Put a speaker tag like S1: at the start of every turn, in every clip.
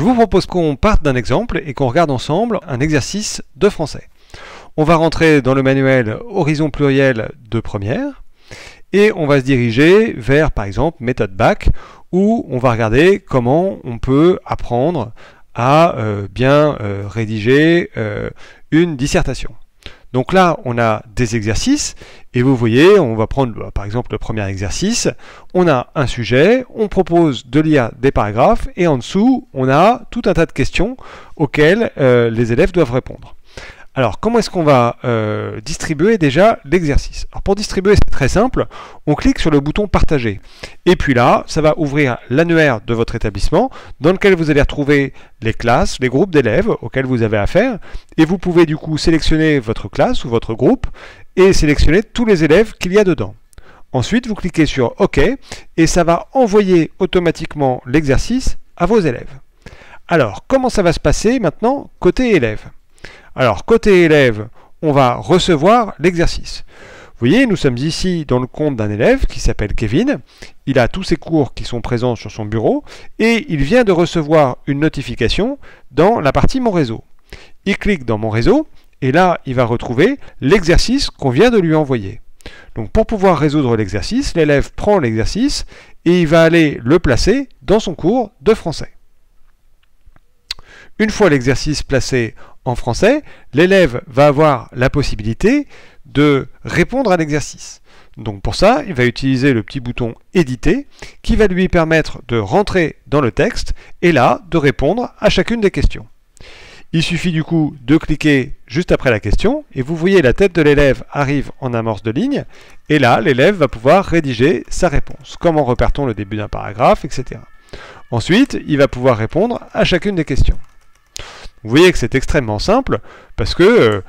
S1: vous propose qu'on parte d'un exemple et qu'on regarde ensemble un exercice de français. On va rentrer dans le manuel Horizon pluriel de première et on va se diriger vers, par exemple, méthode BAC, où on va regarder comment on peut apprendre à bien rédiger une dissertation. Donc là, on a des exercices, et vous voyez, on va prendre par exemple le premier exercice, on a un sujet, on propose de lire des paragraphes, et en dessous, on a tout un tas de questions auxquelles les élèves doivent répondre. Alors, comment est-ce qu'on va distribuer déjà l'exercice? Alors, pour distribuer, c'est très simple. On clique sur le bouton Partager. Et puis là, ça va ouvrir l'annuaire de votre établissement, dans lequel vous allez retrouver les classes, les groupes d'élèves auxquels vous avez affaire. Et vous pouvez du coup sélectionner votre classe ou votre groupe et sélectionner tous les élèves qu'il y a dedans. Ensuite, vous cliquez sur OK et ça va envoyer automatiquement l'exercice à vos élèves. Alors, comment ça va se passer maintenant côté élève? Alors, côté élève, on va recevoir l'exercice. Vous voyez, nous sommes ici dans le compte d'un élève qui s'appelle Kevin. Il a tous ses cours qui sont présents sur son bureau et il vient de recevoir une notification dans la partie Mon réseau. Il clique dans Mon réseau et là, il va retrouver l'exercice qu'on vient de lui envoyer. Donc, pour pouvoir résoudre l'exercice, l'élève prend l'exercice et il va aller le placer dans son cours de français. Une fois l'exercice placé en français, l'élève va avoir la possibilité de répondre à l'exercice. Donc pour ça, il va utiliser le petit bouton « Éditer » qui va lui permettre de rentrer dans le texte et là, de répondre à chacune des questions. Il suffit du coup de cliquer juste après la question et vous voyez la tête de l'élève arrive en amorce de ligne et là, l'élève va pouvoir rédiger sa réponse. Comment repère-t-on le début d'un paragraphe, etc. Ensuite, il va pouvoir répondre à chacune des questions. Vous voyez que c'est extrêmement simple parce que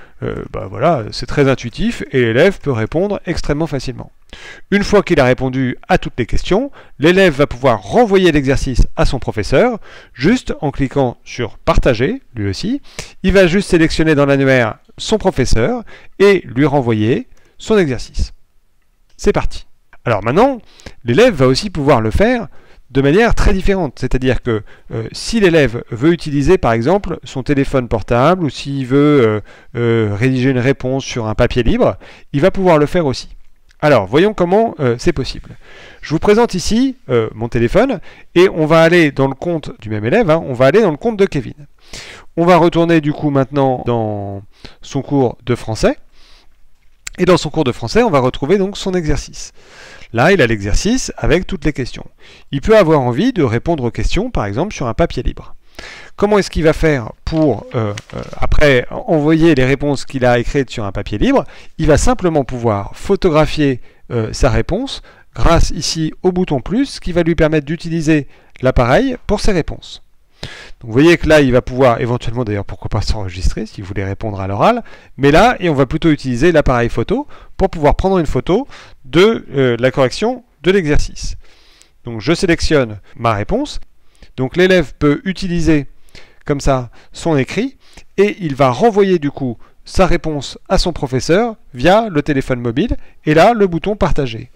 S1: voilà, c'est très intuitif et l'élève peut répondre extrêmement facilement. Une fois qu'il a répondu à toutes les questions, l'élève va pouvoir renvoyer l'exercice à son professeur juste en cliquant sur Partager, lui aussi. Il va juste sélectionner dans l'annuaire son professeur et lui renvoyer son exercice. C'est parti. Alors maintenant, l'élève va aussi pouvoir le faire de manière très différente, c'est-à-dire que si l'élève veut utiliser par exemple son téléphone portable ou s'il veut rédiger une réponse sur un papier libre, il va pouvoir le faire aussi. Alors voyons comment c'est possible. Je vous présente ici mon téléphone et on va aller dans le compte du même élève, on va aller dans le compte de Kevin. On va retourner du coup maintenant dans son cours de français et dans son cours de français on va retrouver donc son exercice. Là, il a l'exercice avec toutes les questions. Il peut avoir envie de répondre aux questions, par exemple, sur un papier libre. Comment est-ce qu'il va faire pour, après, envoyer les réponses qu'il a écrites sur un papier libre? Il va simplement pouvoir photographier sa réponse grâce ici au bouton plus, qui va lui permettre d'utiliser l'appareil pour ses réponses. Donc, vous voyez que là, il va pouvoir éventuellement, d'ailleurs, pourquoi pas s'enregistrer si vous voulez répondre à l'oral, mais là, et on va plutôt utiliser l'appareil photo pour pouvoir prendre une photo de la correction de l'exercice. Donc, je sélectionne ma réponse. Donc, l'élève peut utiliser comme ça son écrit et il va renvoyer du coup sa réponse à son professeur via le téléphone mobile et là, le bouton Partager,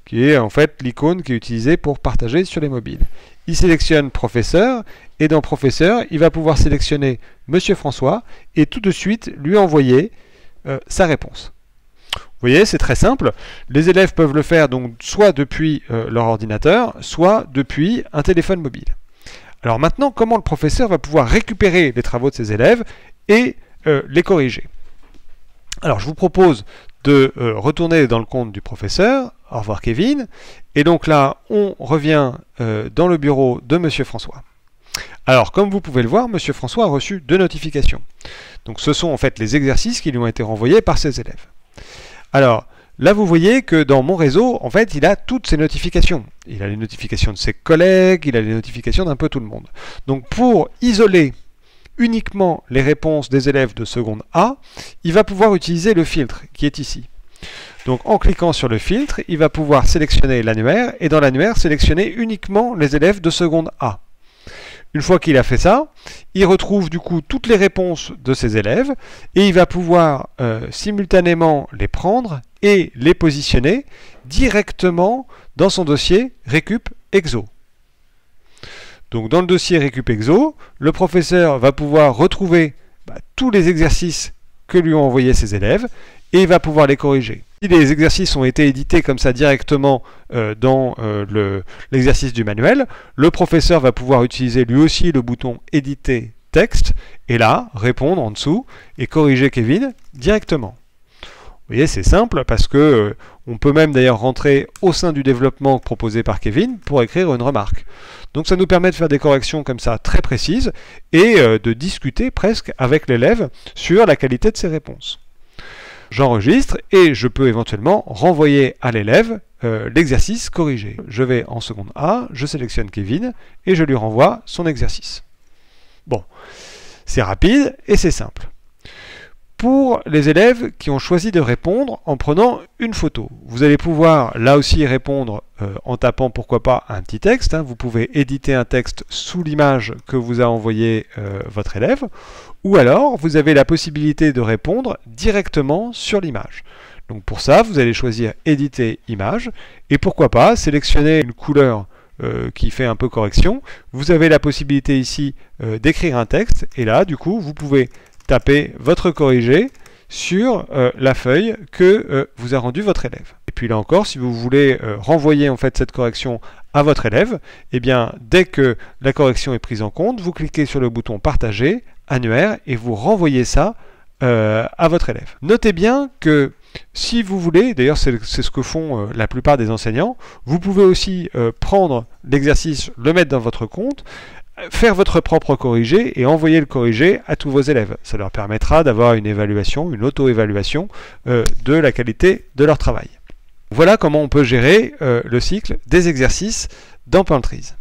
S1: qui est en fait l'icône qui est utilisée pour partager sur les mobiles. Il sélectionne Professeur, et dans Professeur, il va pouvoir sélectionner Monsieur François, et tout de suite lui envoyer sa réponse. Vous voyez, c'est très simple. Les élèves peuvent le faire donc soit depuis leur ordinateur, soit depuis un téléphone mobile. Alors maintenant, comment le professeur va pouvoir récupérer les travaux de ses élèves et les corriger? Alors, je vous propose de retourner dans le compte du professeur. Au revoir Kevin. Et donc là, on revient dans le bureau de Monsieur François. Alors, comme vous pouvez le voir, Monsieur François a reçu 2 notifications. Donc, ce sont en fait les exercices qui lui ont été renvoyés par ses élèves. Alors, là, vous voyez que dans Mon réseau, en fait, il a toutes ces notifications. Il a les notifications de ses collègues, il a les notifications d'un peu tout le monde. Donc, pour isoler uniquement les réponses des élèves de seconde A, il va pouvoir utiliser le filtre qui est ici. Donc en cliquant sur le filtre, il va pouvoir sélectionner l'annuaire et dans l'annuaire sélectionner uniquement les élèves de seconde A. Une fois qu'il a fait ça, il retrouve du coup toutes les réponses de ses élèves et il va pouvoir simultanément les prendre et les positionner directement dans son dossier Récup Exo. Donc dans le dossier récup-exo, le professeur va pouvoir retrouver tous les exercices que lui ont envoyés ses élèves et il va pouvoir les corriger. Si les exercices ont été édités comme ça directement dans l'exercice du manuel, le professeur va pouvoir utiliser lui aussi le bouton « Éditer texte » et là, répondre en dessous et corriger Kevin directement. Vous voyez, c'est simple parce que on peut même d'ailleurs rentrer au sein du développement proposé par Kevin pour écrire une remarque. Donc ça nous permet de faire des corrections comme ça très précises et de discuter presque avec l'élève sur la qualité de ses réponses. J'enregistre et je peux éventuellement renvoyer à l'élève l'exercice corrigé. Je vais en seconde A, je sélectionne Kevin et je lui renvoie son exercice. Bon, c'est rapide et c'est simple. Pour les élèves qui ont choisi de répondre en prenant une photo, vous allez pouvoir là aussi répondre en tapant pourquoi pas un petit texte. Vous pouvez éditer un texte sous l'image que vous a envoyé votre élève, ou alors vous avez la possibilité de répondre directement sur l'image. Donc pour ça, vous allez choisir éditer image et pourquoi pas sélectionner une couleur qui fait un peu correction. Vous avez la possibilité ici d'écrire un texte et là du coup vous pouvez taper votre corrigé sur la feuille que vous a rendue votre élève. Et puis là encore, si vous voulez renvoyer en fait cette correction à votre élève, eh bien dès que la correction est prise en compte, vous cliquez sur le bouton partager, annuaire, et vous renvoyez ça à votre élève. Notez bien que si vous voulez, d'ailleurs c'est ce que font la plupart des enseignants, vous pouvez aussi prendre l'exercice, le mettre dans votre compte, faire votre propre corrigé et envoyer le corrigé à tous vos élèves. Ça leur permettra d'avoir une évaluation, une auto-évaluation de la qualité de leur travail. Voilà comment on peut gérer le cycle des exercices dans Pointrise.